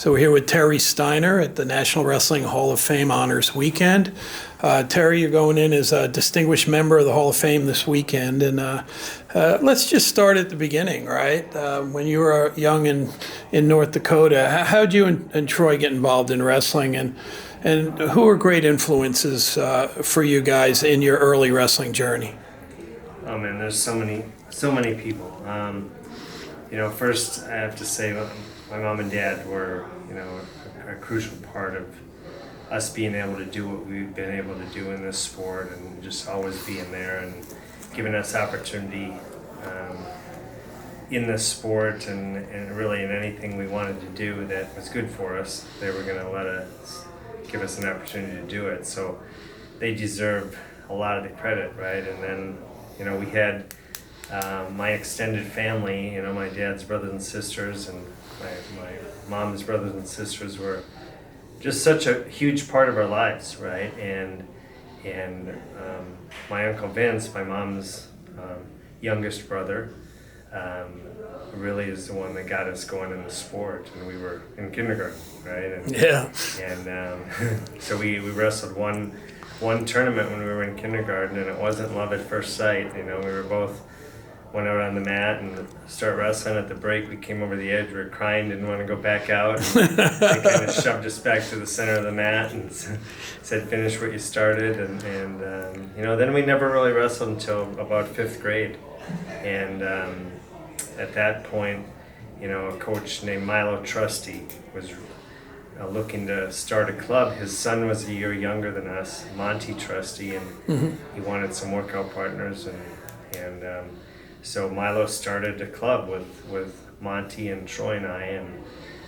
So we're here with Terry Steiner at the National Wrestling Hall of Fame Honors Weekend. Terry, you're going in as a distinguished member of the Hall of Fame this weekend. And let's just start at the beginning, right? When you were young in North Dakota, how did you and Troy get involved in wrestling? And who were great influences for you guys in your early wrestling journey? Oh man, there's so many people. First I have to say my mom and dad were, a crucial part of us being able to do what we've been able to do in this sport, and just always being there and giving us opportunity in this sport and really in anything we wanted to do that was good for us. They were going to give us an opportunity to do it. So they deserve a lot of the credit, right? And then, we had my extended family, my dad's brothers and sisters and my mom's brothers and sisters were just such a huge part of our lives, right? And my Uncle Vince, my mom's youngest brother, really is the one that got us going in the sport. And we were in kindergarten, right? So we wrestled one tournament when we were in kindergarten, and it wasn't love at first sight. We were both went out on the mat and started wrestling. At the break, we came over the edge. We were crying, didn't want to go back out. And they kind of shoved us back to the center of the mat and said, "Finish what you started." And then we never really wrestled until about fifth grade. And at that point, a coach named Milo Trusty was looking to start a club. His son was a year younger than us, Monty Trusty, and he wanted some workout partners, and so Milo started a club with Monty and Troy and I, and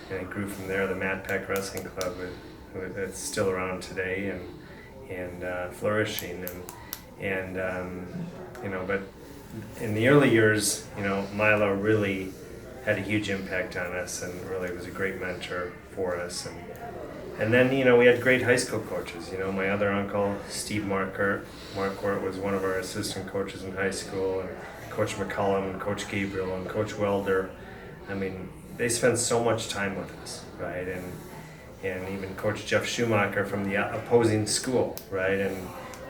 it grew from there. The Mat Pack Wrestling Club, it's still around today and flourishing, but in the early years, Milo really had a huge impact on us and really was a great mentor for us. And then, we had great high school coaches. My other uncle, Steve Marquardt was one of our assistant coaches in high school, and Coach McCullum and Coach Gabriel and Coach Welder. I mean, they spent so much time with us, right? And even Coach Jeff Schumacher from the opposing school, right?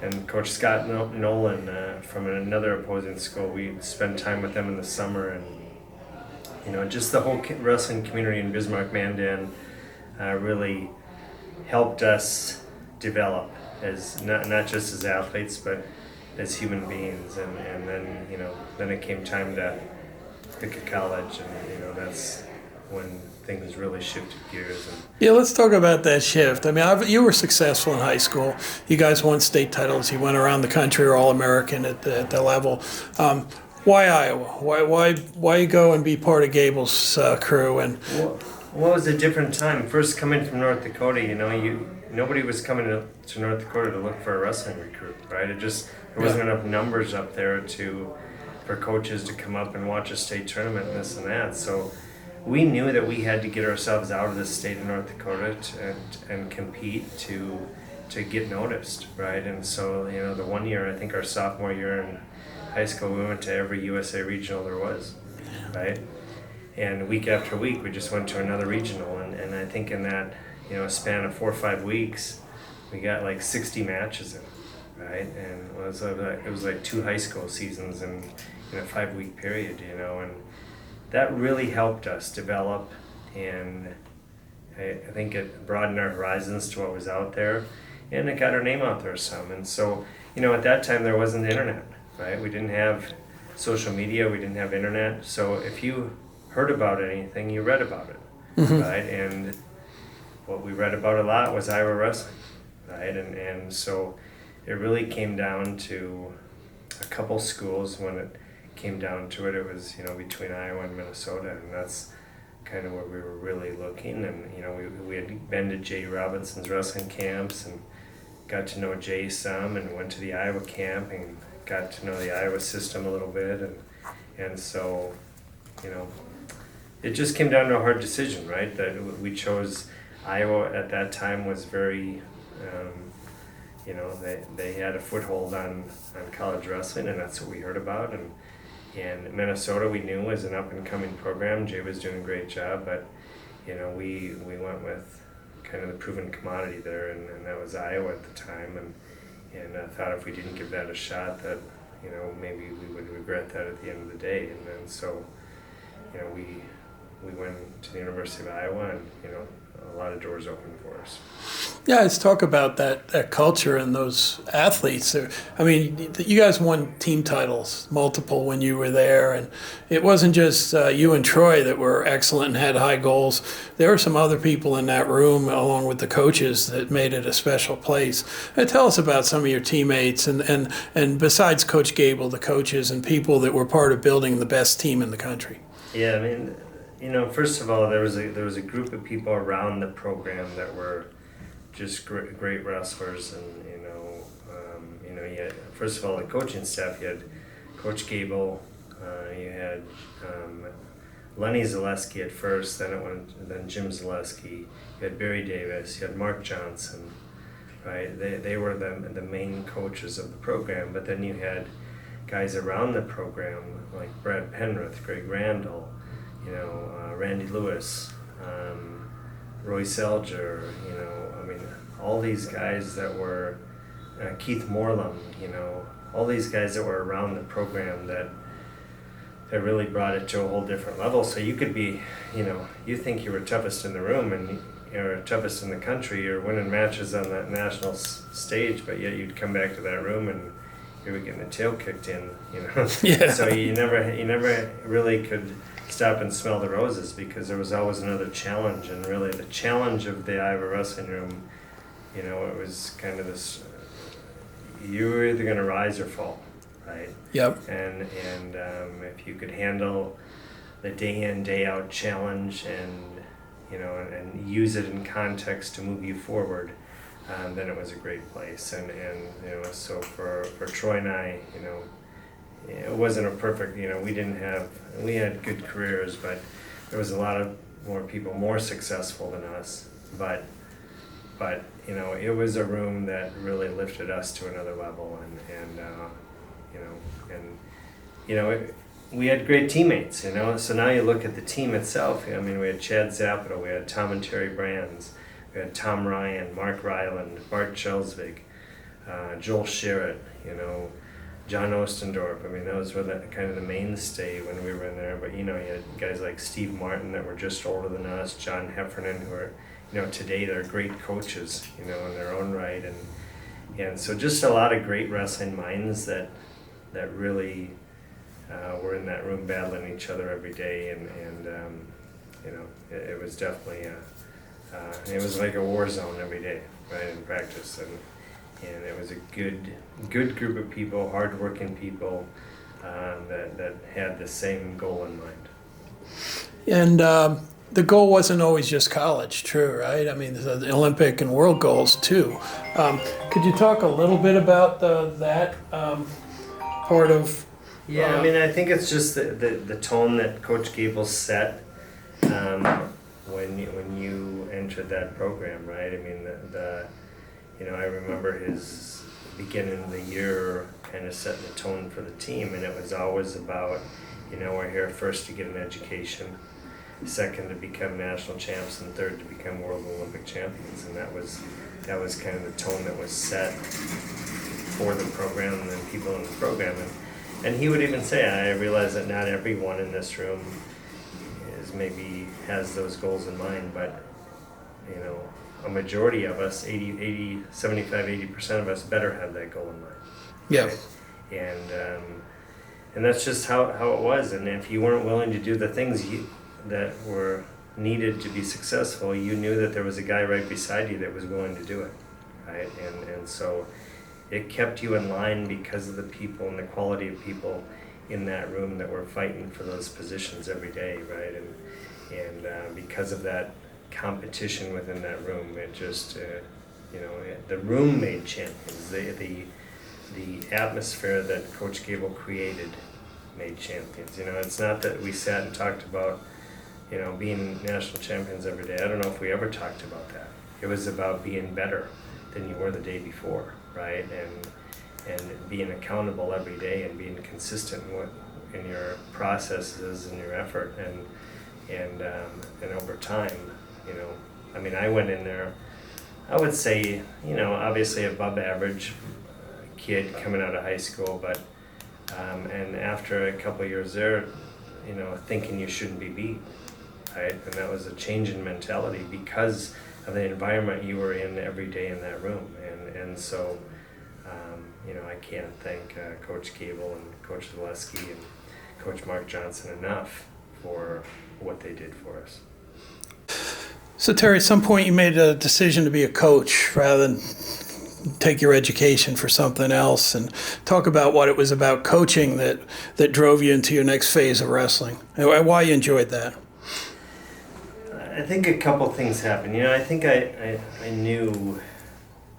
And Coach Scott Nolan from another opposing school. We spent time with them in the summer, and just the whole wrestling community in Bismarck-Mandan really helped us develop as not just as athletes, but as human beings. And then it came time to pick a college, and that's when things really shifted gears. Yeah, let's talk about that shift. I mean, you were successful in high school. You guys won state titles. You went around the country, were All-American at the level. Why Iowa? Why go and be part of Gable's crew? And well, it was a different time. First coming from North Dakota, nobody was coming to North Dakota to look for a wrestling recruit, right? There wasn't enough numbers up there for coaches to come up and watch a state tournament and this and that. So we knew that we had to get ourselves out of the state of North Dakota and compete to get noticed, right? And so, the one year, I think our sophomore year in high school, we went to every USA regional there was, right? And week after week, we just went to another regional. And I think in that, span of 4 or 5 weeks, we got like 60 matches in, right? And it was like 2 high school seasons in a 5-week period, and that really helped us develop, and I think it broadened our horizons to what was out there, and it got our name out there some. And so, at that time there wasn't the internet, right? We didn't have social media, we didn't have internet, so if you heard about anything, you read about it, right? And what we read about a lot was Iowa wrestling, right? And so it really came down to a couple schools. When it came down to it, it was, between Iowa and Minnesota, and that's kind of where we were really looking. And, we had been to Jay Robinson's wrestling camps and got to know Jay some, and went to the Iowa camp and got to know the Iowa system a little bit. And so, it just came down to a hard decision, right? That we chose Iowa at that time was very, they had a foothold on college wrestling, and that's what we heard about. And Minnesota we knew was an up and coming program. Jay was doing a great job, but we went with kind of the proven commodity there, and that was Iowa at the time, and I thought if we didn't give that a shot, that maybe we would regret that at the end of the day, and then so we went to the University of Iowa, and a lot of doors opened for us. Yeah, let's talk about that culture and those athletes. I mean, you guys won team titles, multiple, when you were there, and it wasn't just you and Troy that were excellent and had high goals. There were some other people in that room, along with the coaches, that made it a special place. Tell us about some of your teammates, and besides Coach Gable, the coaches and people that were part of building the best team in the country. Yeah, I mean, first of all, there was a group of people around the program that were just great wrestlers, and you had, first of all, the coaching staff. You had Coach Gable, you had Lenny Zaleski at first, then Jim Zaleski. You had Barry Davis, you had Mark Johnson, right? They were the main coaches of the program, but then you had guys around the program like Brad Penrith, Greg Randall, Randy Lewis, Roy Selger, all these guys that were, Keith Moreland, all these guys that were around the program that really brought it to a whole different level. So you could be, you think you were toughest in the room and you're toughest in the country, you're winning matches on that national stage, but yet you'd come back to that room and you were getting the tail kicked in, Yeah. So you never really could stop and smell the roses, because there was always another challenge. And really the challenge of the Iowa wrestling room, it was kind of this, you were either going to rise or fall, right? Yep. And if you could handle the day in, day out challenge, and and use it in context to move you forward, then it was a great place. And so for Troy and I, it wasn't a perfect, we had good careers, but there was a lot of more people more successful than us, but it was a room that really lifted us to another level, we had great teammates, so now you look at the team itself. I mean, we had Chad Zapata, we had Tom and Terry Brands, we had Tom Ryan, Mark Ryland, Bart Chelsvig, Joel Sherritt, John Ostendorf. I mean, those were kind of the mainstay when we were in there. But you had guys like Steve Martin that were just older than us, John Heffernan, who are, today they're great coaches, in their own right, and so just a lot of great wrestling minds that really were in that room battling each other every day, and it was definitely it was like a war zone every day, right, in practice, and it was a good group of people, hardworking people, that had the same goal in mind. And the goal wasn't always just college, true, right? I mean, the Olympic and world goals too. Could you talk a little bit about that part of? Yeah, I mean, I think it's just the tone that Coach Gable set when you entered that program, right? I mean, I remember his beginning of the year kind of setting the tone for the team, and it was always about, we're here first to get an education, second to become national champs, and third to become world Olympic champions. And that was kind of the tone that was set for the program and then people in the program. And he would even say, I realize that not everyone in this room has those goals in mind, but a majority of us, 75-80% of us better have that goal in mind. Yeah. Right? And that's just how it was. And if you weren't willing to do the things that were needed to be successful, you knew that there was a guy right beside you that was willing to do it, right? And so it kept you in line because of the people and the quality of people in that room that were fighting for those positions every day, right? And because of that competition within that room, it just the room made champions. The atmosphere that Coach Gable created made champions. It's not that we sat and talked about being national champions every day. I don't know if we ever talked about that. It was about being better than you were the day before, right? And being accountable every day and being consistent in your processes and your effort, and over time you know. I mean, I went in there, I would say, you know, obviously above average kid coming out of high school, but and after a couple of years there, you know, thinking you shouldn't be beat, right? And that was a change in mentality because of the environment you were in every day in that room. And so, you know, I can't thank Coach Cable and Coach Zaleski and Coach Mark Johnson enough for what they did for us. So Terry, at some point you made a decision to be a coach rather than take your education for something else, and talk about what it was about coaching that drove you into your next phase of wrestling, and why you enjoyed that. I think a couple things happened. You know, I think I knew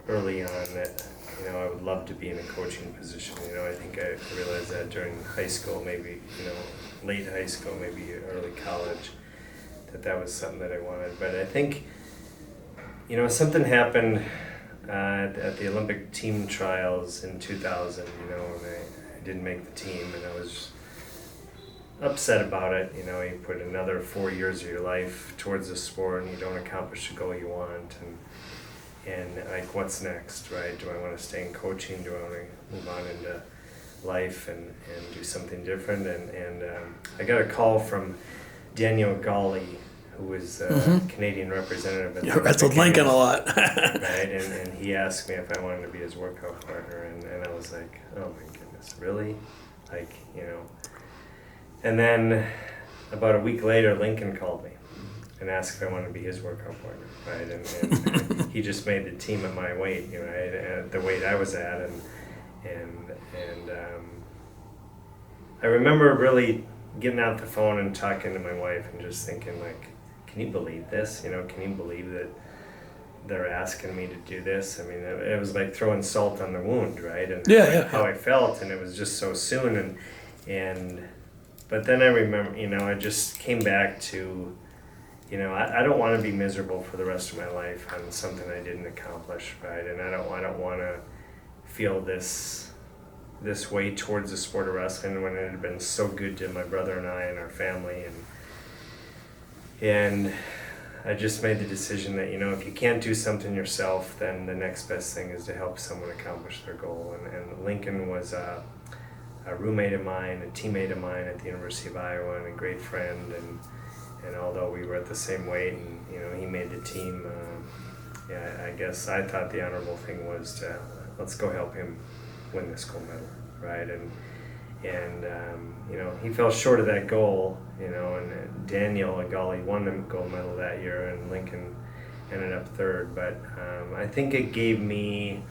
early on that, you know, I would love to be in a coaching position. You know, I think I realized that during high school, maybe, you know, late high school, maybe early college, that was something that I wanted. But I think, you know, something happened at the Olympic team trials in 2000, you know, and I didn't make the team, and I was upset about it. You know, you put another 4 years of your life towards the sport and you don't accomplish the goal you want, and like, what's next, right? Do I want to stay in coaching? Do I want to move on into life and do something different? And I got a call from Daniel Gawley, who was Canadian representative. You wrestled Lincoln a lot. Right, and he asked me if I wanted to be his workout partner, and I was like, oh my goodness, really? Like, you know. And then about a week later, Lincoln called me and asked if I wanted to be his workout partner, right? And he just made the team at my weight, you know, at the weight I was at, and I remember really getting out the phone and talking to my wife and just thinking, like, can you believe this? You know, can you believe that they're asking me to do this? I mean, it was like throwing salt on the wound, right? And how I felt, and it was just so soon, but then I remember, you know, I just came back to, you know, I don't want to be miserable for the rest of my life on something I didn't accomplish, right? And I don't want to feel this way towards the sport of wrestling when it had been so good to my brother and I and our family, and I just made the decision that, you know, if you can't do something yourself, then the next best thing is to help someone accomplish their goal. And Lincoln was a roommate of mine, a teammate of mine at the University of Iowa, and a great friend. And although we were at the same weight, and, you know, he made the team, I guess I thought the honorable thing was to let's go help him win this gold medal, right? And you know, he fell short of that goal, you know, and Daniel Gawley won the gold medal that year, and Lincoln ended up third. But I think it gave me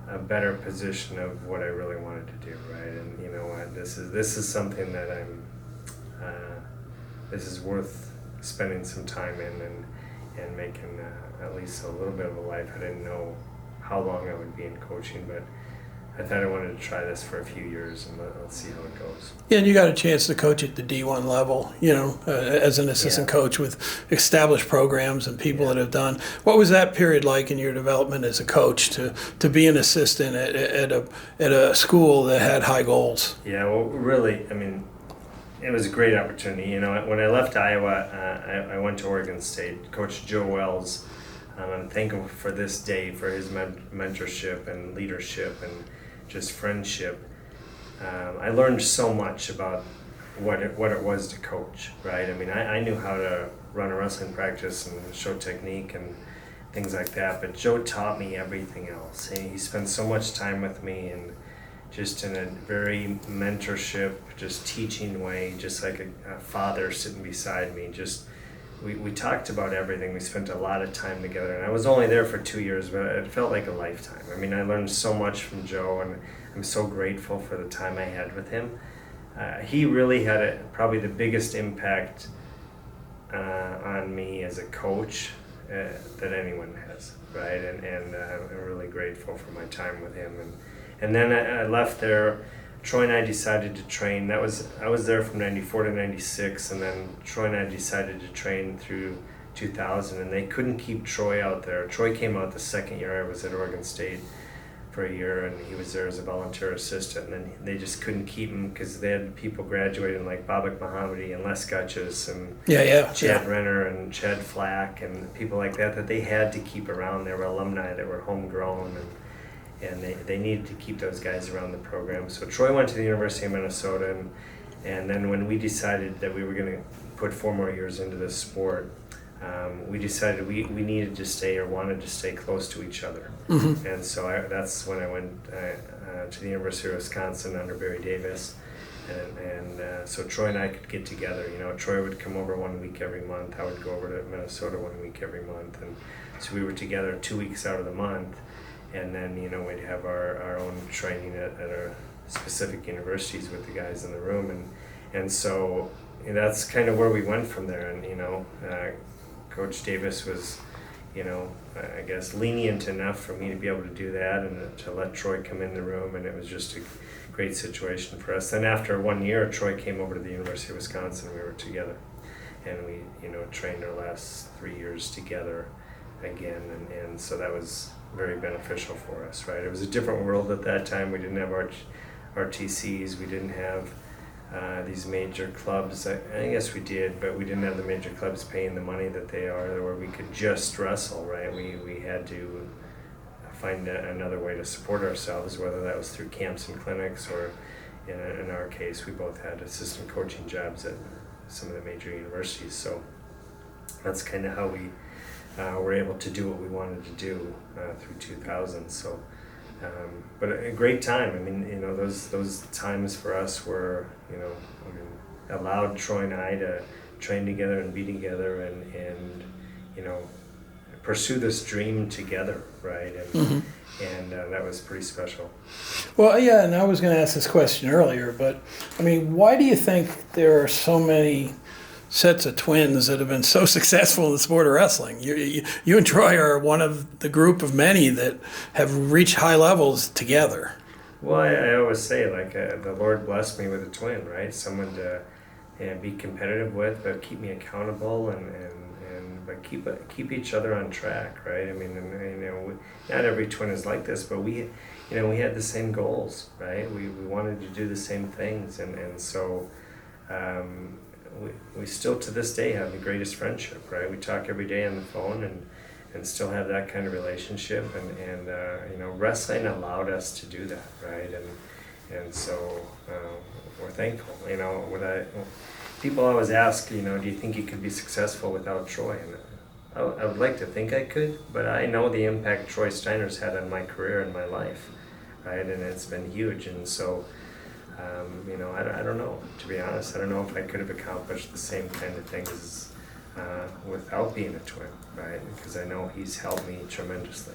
a better position of what I really wanted to do, right? And you know what, this is something that this is worth spending some time in and making at least a little bit of a life. I didn't know how long I would be in coaching, but I thought I wanted to try this for a few years, and let's see how it goes. Yeah, and you got a chance to coach at the D1 level, you know, as an assistant coach with established programs and people that have done. What was that period like in your development as a coach to be an assistant at a school that had high goals? Yeah, well, really, I mean, it was a great opportunity. You know, when I left Iowa, I went to Oregon State. Coach Joe Wells, I'm thankful for this day, for his mentorship and leadership and just friendship. I learned so much about what it was to coach, right? I mean, I knew how to run a wrestling practice and show technique and things like that, but Joe taught me everything else. He spent so much time with me, and just in a very mentorship, just teaching way, just like a father sitting beside me. Just we talked about everything. We spent a lot of time together, and I was only there for 2 years, but it felt like a lifetime. I mean, I learned so much from Joe, and I'm so grateful for the time I had with him. He really had probably the biggest impact on me as a coach that anyone has, right? And I'm really grateful for my time with him. And then I left there. Troy and I decided to train. I was there from 94 to 96, and then Troy and I decided to train through 2000, and they couldn't keep Troy out there. Troy came out the second year I was at Oregon State for a year, and he was there as a volunteer assistant, and then they just couldn't keep him because they had people graduating like Babak Mohammadi and Les Gutches and Chad Renner and Chad Flack and people like that they had to keep around. They were alumni that were homegrown, and they needed to keep those guys around the program. So Troy went to the University of Minnesota, and then when we decided that we were going to put 4 more years into this sport, we decided we needed to stay or wanted to stay close to each other. Mm-hmm. And so that's when I went to the University of Wisconsin under Barry Davis. And so Troy and I could get together. Troy would come over 1 week every month. I would go over to Minnesota 1 week every month. And so we were together 2 weeks out of the month. And then, we'd have our own training at our specific universities with the guys in the room. And so that's kind of where we went from there. And, Coach Davis was, I guess lenient enough for me to be able to do that and to let Troy come in the room, and it was just a great situation for us. Then after 1 year, Troy came over to the University of Wisconsin. We were together, and we, trained our last 3 years together again, and so that was very beneficial for us, right? It was a different world at that time. We didn't have RTCs, we didn't have these major clubs. I guess we did, but we didn't have the major clubs paying the money that they are, where we could just wrestle, right? We had to find another way to support ourselves, whether that was through camps and clinics, or in our case, we both had assistant coaching jobs at some of the major universities. So that's kind of how we were able to do what we wanted to do through 2000. So. But a great time. I mean, those times for us were, allowed Troy and I to train together and be together and pursue this dream together, right? And that was pretty special. Well, yeah, and I was going to ask this question earlier, but I mean, why do you think there are so many sets of twins that have been so successful in the sport of wrestling? You and Troy are one of the group of many that have reached high levels together. Well, I always say, the Lord blessed me with a twin, right? Someone to be competitive with, but keep me accountable, but keep each other on track, right? I mean, not every twin is like this, but we had the same goals, right? We wanted to do the same things, and so. We still to this day have the greatest friendship, right? We talk every day on the phone and still have that kind of relationship, and wrestling allowed us to do that, right? And so we're thankful. People always ask, do you think you could be successful without Troy? And I would like to think I could, but I know the impact Troy Steiner's had on my career and my life, right? And it's been huge, and so. I don't know, to be honest. I don't know if I could have accomplished the same kind of things without being a twin, right? Because I know he's helped me tremendously.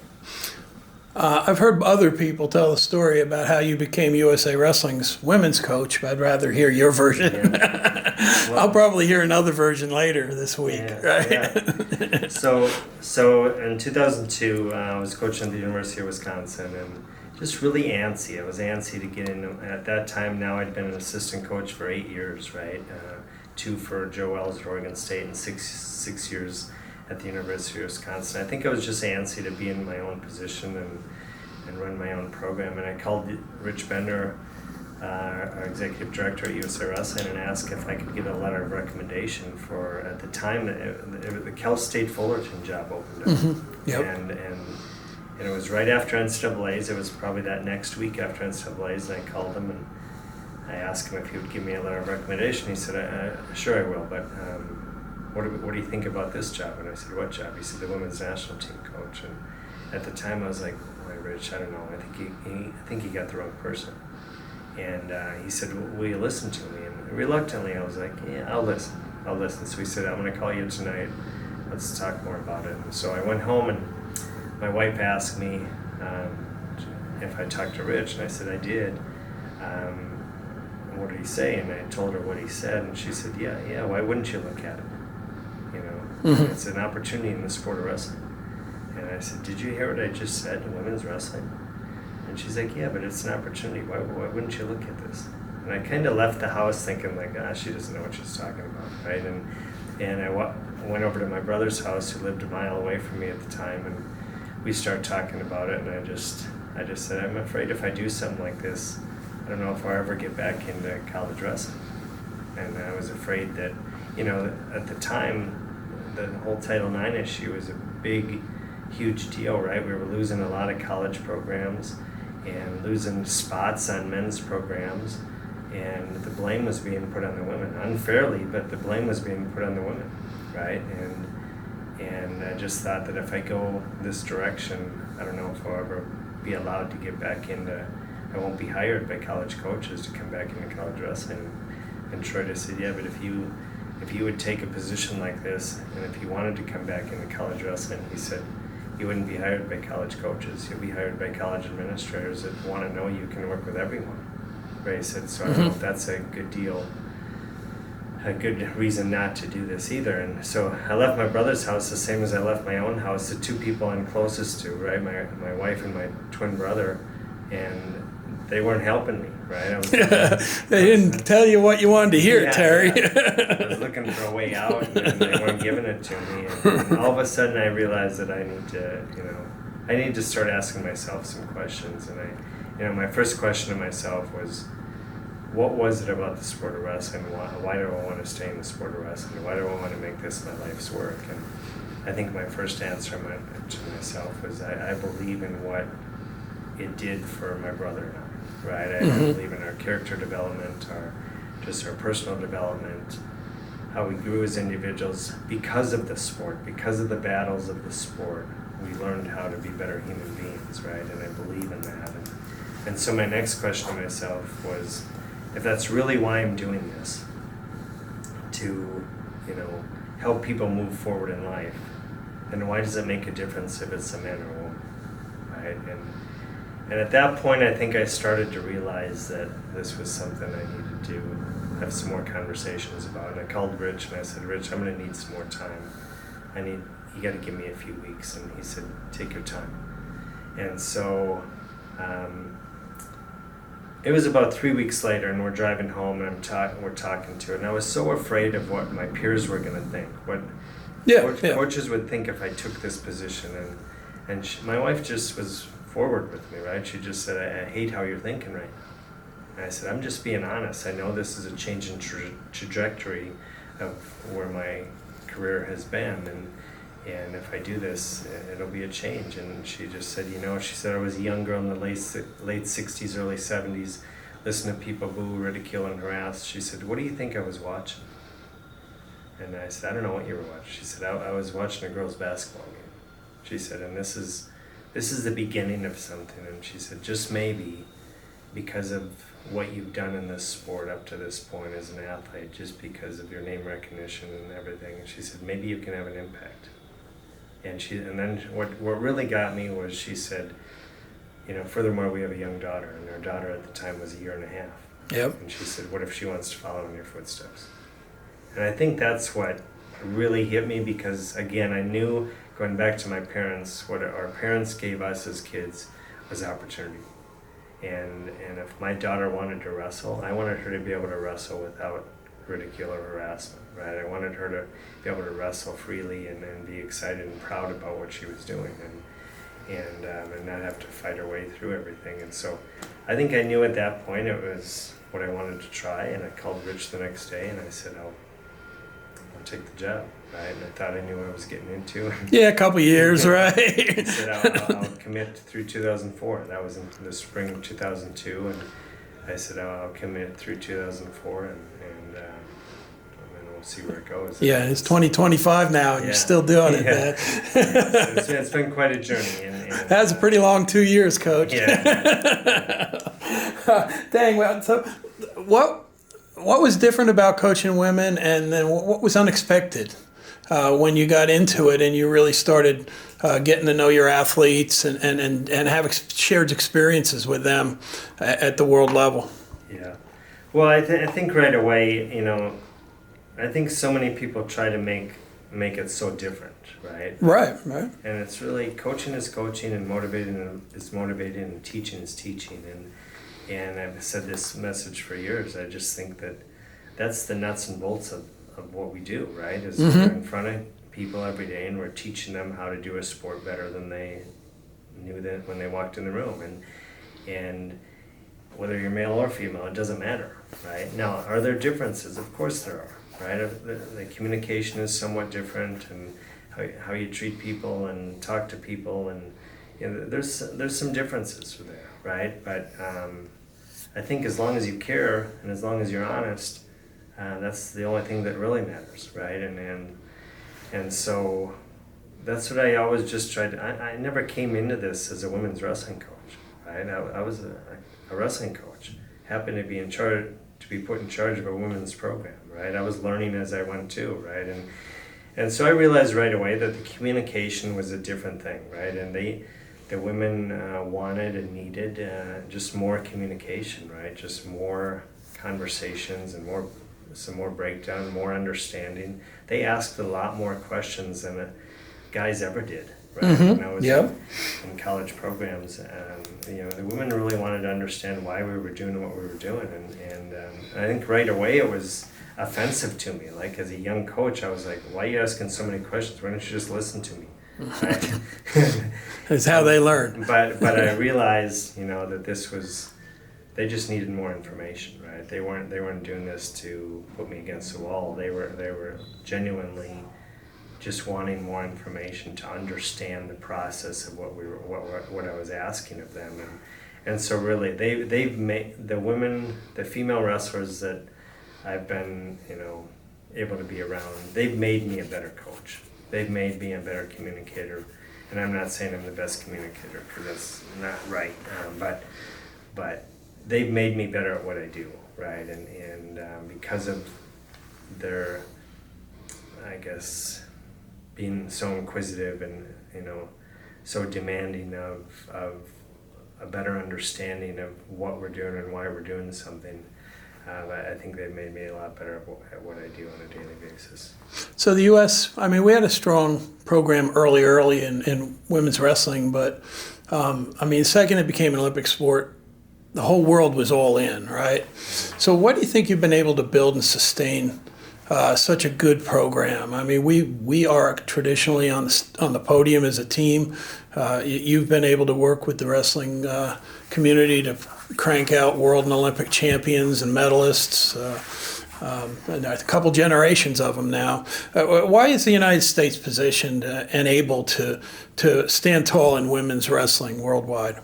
I've heard other people tell the story about how you became USA Wrestling's women's coach, but I'd rather hear your version. Yeah. Well, I'll probably hear another version later this week, right? Yeah. So in 2002, I was coaching at the University of Wisconsin, and just really antsy. I was antsy to get in. At that time, now I'd been an assistant coach for 8 years, right? 2 for Joe Wells at Oregon State and six years at the University of Wisconsin. I think I was just antsy to be in my own position and run my own program. And I called Rich Bender, our executive director at USA Wrestling, and asked if I could get a letter of recommendation for, at the time, the Cal State Fullerton job opened up. Mm-hmm. Yep. And it was right after NCAA's. It was probably that next week after NCAA's, and I called him and I asked him if he would give me a letter of recommendation. He said, sure I will, but what do you think about this job? And I said, what job? He said, the women's national team coach. And at the time I was like, well, Rich, I don't know. I think he got the wrong person. And he said, well, will you listen to me? And reluctantly I was like, yeah, I'll listen. So he said, I'm going to call you tonight. Let's talk more about it. And so I went home, and my wife asked me if I talked to Rich, and I said I did. What did he say? And I told her what he said, and she said, yeah, why wouldn't you look at it? Mm-hmm. It's an opportunity in the sport of wrestling. And I said, did you hear what I just said in women's wrestling? And she's like, yeah, but it's an opportunity. Why wouldn't you look at this? And I kind of left the house thinking like, she doesn't know what she's talking about, right? And I went over to my brother's house, who lived a mile away from me at the time, and we started talking about it, and I just said, I'm afraid if I do something like this, I don't know if I'll ever get back into college wrestling. And I was afraid that, at the time, the whole Title IX issue was a big, huge deal, right? We were losing a lot of college programs and losing spots on men's programs, and the blame was being put on the women, unfairly, but the blame was being put on the women, right? And I just thought that if I go this direction, I don't know if I'll ever be allowed to get back into, I won't be hired by college coaches to come back into college wrestling. And Troy just said, yeah, but if you would take a position like this, and if you wanted to come back into college wrestling, he said, you wouldn't be hired by college coaches. You'll be hired by college administrators that want to know you can work with everyone. Right? He said, so I don't know if that's a good deal, a good reason not to do this either. And so I left my brother's house the same as I left my own house, the two people I'm closest to, right? My wife and my twin brother, and they weren't helping me, right? They didn't tell you what you wanted to hear, Terry. Yeah. I was looking for a way out, and they weren't giving it to me. And all of a sudden, I realized that I need to start asking myself some questions. And my first question to myself was, what was it about the sport of wrestling? Why do I want to stay in the sport of wrestling? Why do I want to make this my life's work? And I think my first answer to myself was, I believe in what it did for my brother and I. Right, I believe in our character development, our personal development, how we grew as individuals because of the sport, because of the battles of the sport. We learned how to be better human beings, right? And I believe in that. And so my next question to myself was, if that's really why I'm doing this, to help people move forward in life, then why does it make a difference if it's a man or a woman, right? And at that point, I think I started to realize that this was something I needed to have some more conversations about. And I called Rich and I said, Rich, I'm going to need some more time. You got to give me a few weeks. And he said, take your time. And so it was about 3 weeks later, and we're driving home, and we're talking to it. And I was so afraid of what my peers were going to think, what coaches would think if I took this position. And my wife just was forward with me, right? She just said, I hate how you're thinking right now. And I said, I'm just being honest. I know this is a change in trajectory of where my career has been, and if I do this, it'll be a change. And she just said, she said, I was a young girl in the late 60s, early 70s, listening to people boo, ridicule, and harass. She said, what do you think I was watching? And I said, I don't know what you were watching. She said, I was watching a girls' basketball game. She said, and this is the beginning of something. And she said, just maybe because of what you've done in this sport up to this point as an athlete, just because of your name recognition and everything, she said, maybe you can have an impact. And then what really got me was, she said, furthermore, we have a young daughter, and our daughter at the time was 1.5 years. Yep. And she said, what if she wants to follow in your footsteps? And I think that's what really hit me, because again, I knew, going back to my parents, what our parents gave us as kids was opportunity. And if my daughter wanted to wrestle, I wanted her to be able to wrestle without ridicule or harassment, right? I wanted her to be able to wrestle freely and be excited and proud about what she was doing, and not have to fight her way through everything. And so I think I knew at that point it was what I wanted to try, and I called Rich the next day and I said, I'll take the job, right? And I thought I knew what I was getting into. Yeah, a couple years, right? I said, I'll commit through 2004. That was in the spring of 2002, and I said, I'll commit through 2004, and then we'll see where it goes. Yeah, it's 2025 now, and you're still doing it, man. It's been quite a journey. And That's a pretty long 2 years, Coach. Yeah. Dang, well, so what was different about coaching women, and then what was unexpected when you got into it and you really started getting to know your athletes and have shared experiences with them at the world level? Yeah. Well, I think right away, I think so many people try to make it so different, right? Right. And it's really, coaching is coaching, and motivating is motivating, and teaching is teaching. And I've said this message for years. I just think that's the nuts and bolts of what we do, right? Is we're in front of people every day, and we're teaching them how to do a sport better than they knew that when they walked in the room, and whether you're male or female, it doesn't matter, right? Now, are there differences? Of course there are, right? The communication is somewhat different, and how you treat people and talk to people, and there's some differences there, right? But I think as long as you care and as long as you're honest, that's the only thing that really matters, right? And so that's what I always just tried. I never came into this as a women's wrestling coach, right? I was a wrestling coach, happened to be in charge, to be put in charge of a women's program, right? I was learning as I went too, right? And so I realized right away that the communication was a different thing, right? And the women wanted and needed just more communication, right? Just more conversations and some more breakdown, more understanding. They asked a lot more questions than guys ever did, right? When I was in college programs, the women really wanted to understand why we were doing what we were doing, and I think right away it was offensive to me. Like as a young coach, I was like, "Why are you asking so many questions? Why don't you just listen to me?" Right? That's how they learn. But I realized, that this was, they just needed more information, right? They weren't doing this to put me against the wall. They were genuinely just wanting more information to understand the process of what I was asking of them, and so really they've made the female wrestlers that I've been able to be around. They've made me a better coach. They've made me a better communicator, and I'm not saying I'm the best communicator because that's not right, but they've made me better at what I do, right? And because of their, I guess, being so inquisitive and so demanding of a better understanding of what we're doing and why we're doing something, I think they've made me a lot better at what I do on a daily basis. So the U.S., we had a strong program early in women's wrestling, but the second it became an Olympic sport, the whole world was all in, right? So what do you think you've been able to build and sustain such a good program? We are traditionally on the podium as a team. You've been able to work with the wrestling community to crank out world and Olympic champions and medalists, and a couple generations of them now. Why is the United States positioned and able to stand tall in women's wrestling worldwide?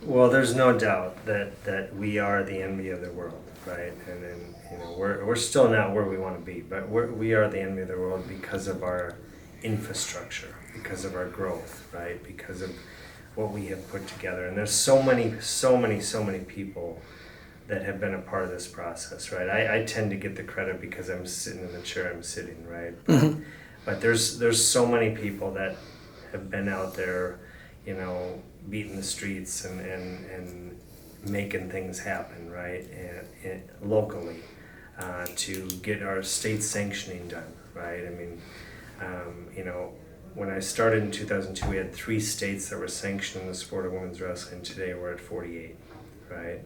Well, there's no doubt that we are the envy of the world, right? And then we're still not where we want to be, but we are the envy of the world because of our infrastructure, because of our growth, right? Because of what we have put together. And there's so many people that have been a part of this process, right? I tend to get the credit because I'm sitting in the chair I'm sitting, right? But there's so many people that have been out there, beating the streets and making things happen, right? And locally, to get our state sanctioning done, right? When I started in 2002, we had 3 states that were sanctioning the sport of women's wrestling. Today we're at 48, right?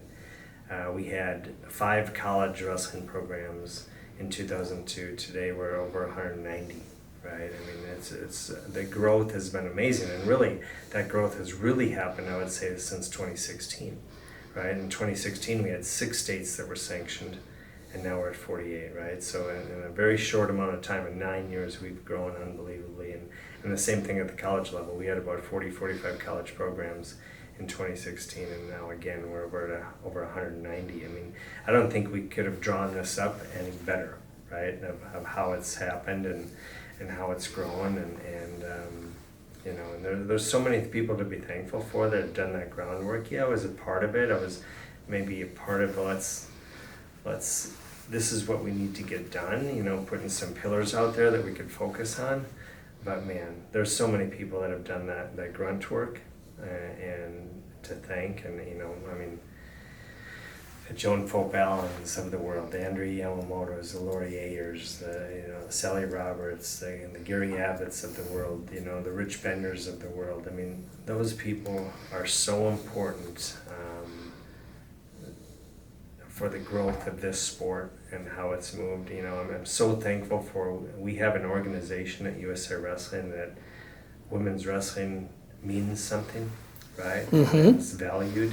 We had 5 college wrestling programs in 2002. Today we're over 190, right? It's the growth has been amazing, and really that growth has really happened, I would say, since 2016, right? In 2016 we had 6 states that were sanctioned, and now we're at 48, right? So in a very short amount of time, in 9 years, we've grown unbelievably. And the same thing at the college level. We had about 45 college programs in 2016, and now again we're over 190. I don't think we could have drawn this up any better, right? Of how it's happened and how it's grown, and there's so many people to be thankful for that have done that groundwork. Yeah, I was a part of it. I was maybe a part of this is what we need to get done, putting some pillars out there that we could focus on. But man, there's so many people that have done that grunt work, and to thank, and the Joan Pope Allens of the world, the Andrea Yamamoto's, the Lori Ayers, the Sally Roberts, the Gary Abbotts of the world, the Rich Benders of the world. Those people are so important for the growth of this sport and how it's moved. I'm so thankful we have an organization at USA Wrestling that women's wrestling means something, right? Mm-hmm. It's valued.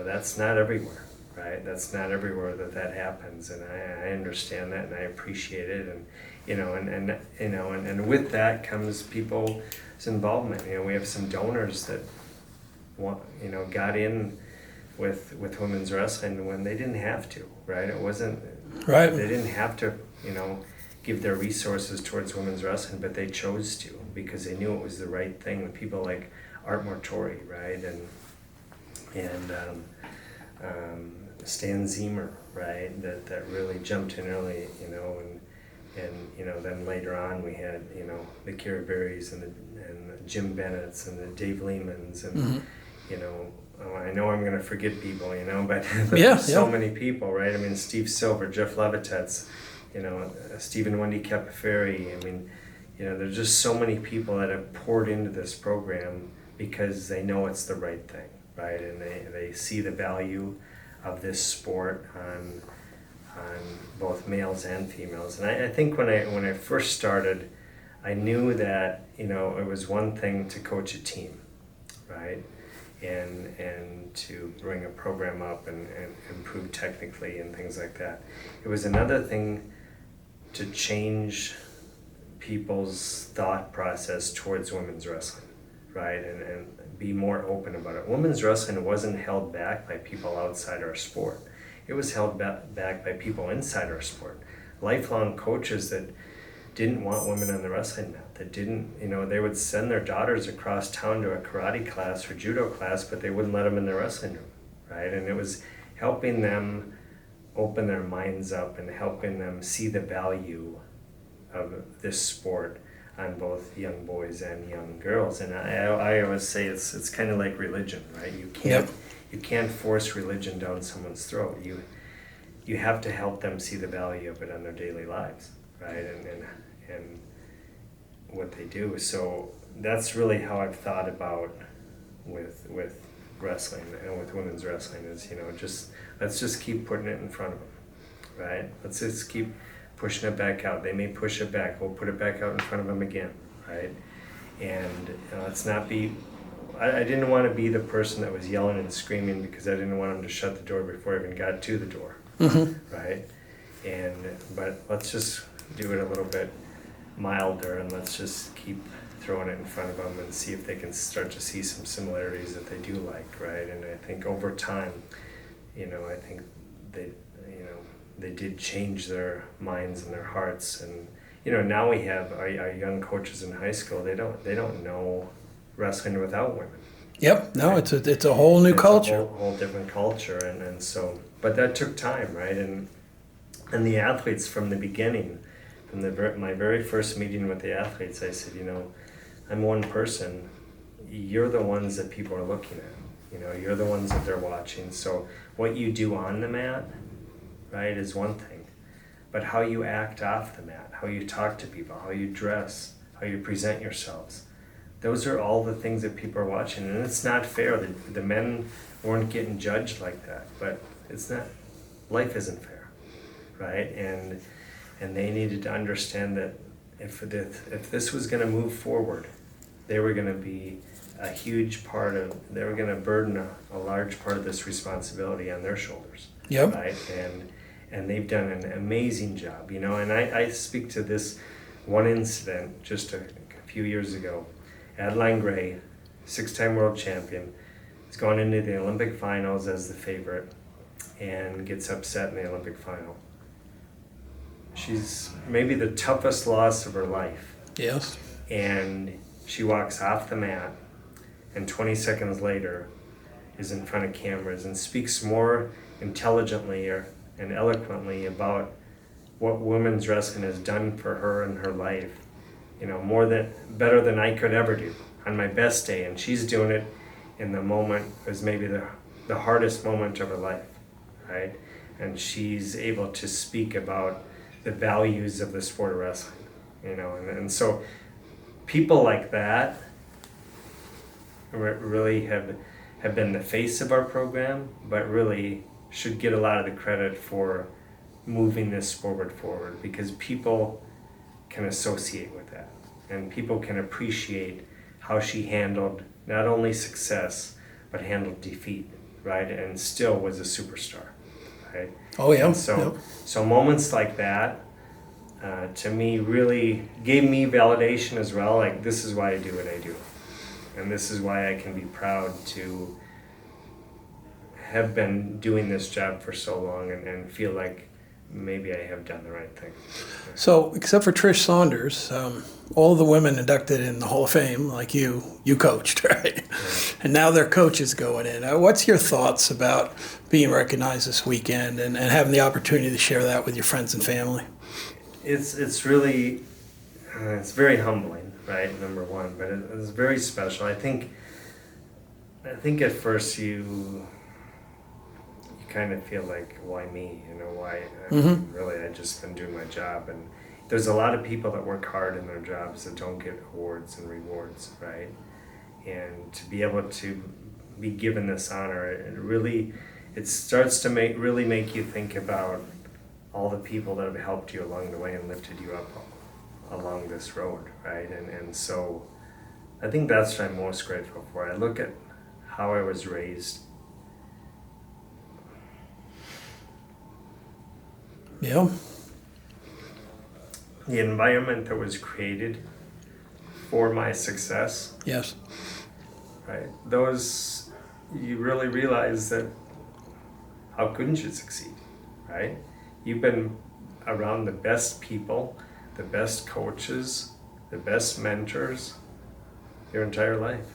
That's not everywhere, right? That's not everywhere that happens, and I understand that, and I appreciate it, and and with that comes people's involvement. We have some donors that got in with women's wrestling when they didn't have to, right? It wasn't Right. They didn't have to, give their resources towards women's wrestling, but they chose to because they knew it was the right thing. People like Art Mortori, right, and Stan Ziemer, right, that really jumped in early, and then later on we had the Kira Berries and the Jim Bennett's and the Dave Lehmans and I know I'm going to forget people, but there's so many people, right? I mean, Steve Silver, Jeff Levitetz, Stephen Wendy Capaferri. I mean, there's just so many people that have poured into this program because they know it's the right thing, right? And they see the value of this sport on both males and females. And I think when I first started, I knew that it was one thing to coach a team, right, and to bring a program up and improve technically and things like that. It was another thing to change people's thought process towards women's wrestling, right, and be more open about it. Women's wrestling wasn't held back by people outside our sport. It was held back by people inside our sport. Lifelong coaches that didn't want women on the wrestling mat, that didn't, they would send their daughters across town to a karate class or judo class, but they wouldn't let them in the wrestling room, right? And it was helping them open their minds up and helping them see the value of this sport on both young boys and young girls. And I always say it's kind of like religion, right? You can't force religion down someone's throat. You have to help them see the value of it on their daily lives, right? And what they do. So that's really how I've thought about with wrestling and with women's wrestling is, let's just keep putting it in front of them, right? Let's just keep pushing it back out. They may push it back. We'll put it back out in front of them again, right? And let's not be. I didn't want to be the person that was yelling and screaming because I didn't want them to shut the door before I even got to the door, right? But let's just do it a little bit milder, and let's just keep throwing it in front of them and see if they can start to see some similarities that they do like, right? And I think over time, I think they did change their minds and their hearts, and now we have our young coaches in high school. They don't know wrestling without women. Yep. No, right? It's a whole new culture. A whole different culture, and so, but that took time, right? And the athletes from the beginning, from my very first meeting with the athletes, I said, I'm one person. You're the ones that people are looking at. You're the ones that they're watching. So what you do on the mat, right, is one thing. But how you act off the mat, how you talk to people, how you dress, how you present yourselves, those are all the things that people are watching. And it's not fair. The men weren't getting judged like that. But it's not. Life isn't fair, right? And they needed to understand that if this was going to move forward, they were going to be a huge part of. They were going to burden a large part of this responsibility on their shoulders. Yep. Right. And they've done an amazing job. And I speak to this one incident just a few years ago. Adeline Gray, 6-time world champion, has gone into the Olympic finals as the favorite and gets upset in the Olympic final. She's maybe the toughest loss of her life. Yes. And she walks off the mat, and 20 seconds later is in front of cameras and speaks more intelligently and eloquently about what women's wrestling has done for her in her life. Better than I could ever do on my best day. And she's doing it in the moment, it was maybe the hardest moment of her life, right? And she's able to speak about the values of the sport of wrestling, and so people like that really have been the face of our program, but really should get a lot of the credit for moving this sport forward, because people can associate with that, and people can appreciate how she handled not only success, but handled defeat, right? And still was a superstar, right? Oh, yeah. And so, Yep. so moments like that, to me, really gave me validation as well. Like, this is why I do what I do. And this is why I can be proud to have been doing this job for so long and feel like maybe I have done the right thing. So, except for Trish Saunders, all the women inducted in the Hall of Fame, like you coached, right? And now their coaches going in. What's your thoughts about being recognized this weekend and having the opportunity to share that with your friends and family? It's really, it's very humbling, right? Number one, but it's very special. I think at first you kind of feel like, why me? You know, why? Really, I just been doing my job, and there's a lot of people that work hard in their jobs that don't get awards and rewards, right? And to be able to be given this honor, it starts to really make you think about all the people that have helped you along the way and lifted you up along this road, right? And so I think that's what I'm most grateful for. I look at how I was raised. Yeah. The environment that was created for my success, Yes. right? Those, you really realize that how couldn't you succeed, right? You've been around the best people, the best coaches, the best mentors your entire life.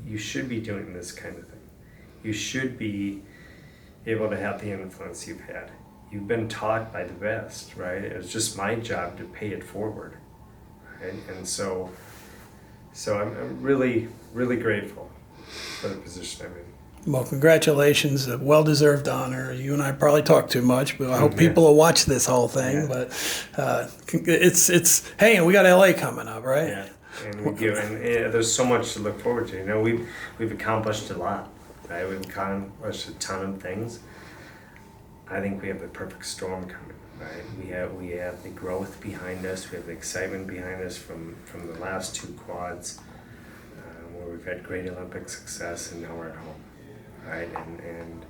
You should be doing this kind of thing. You should be able to have the influence you've had. You've been taught by the best, right? It was just my job to pay it forward, right? And so I'm really, really grateful for the position I'm in. Well, congratulations, a well-deserved honor. You and I probably talk too much, but I hope people will watch this whole thing. Yeah. But it's hey, and we got LA coming up, right? Yeah, and we do, and there's so much to look forward to. You know, we've accomplished a lot, right? We've accomplished a ton of things. I think we have the perfect storm coming, right? We have the growth behind us. We have the excitement behind us from the last two quads, where we've had great Olympic success, and now we're at home, right? And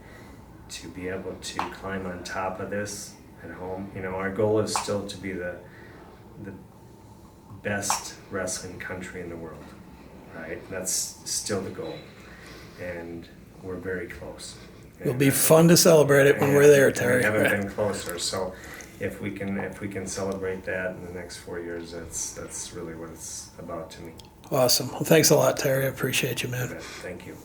to be able to climb on top of this at home, you know, our goal is still to be the best wrestling country in the world, right? That's still the goal, and we're very close. It'll be fun to celebrate it when we're there, Terry. We haven't been closer, so if we can celebrate that in the next 4 years, that's really what it's about to me. Awesome. Well, thanks a lot, Terry. I appreciate you, man. Thank you.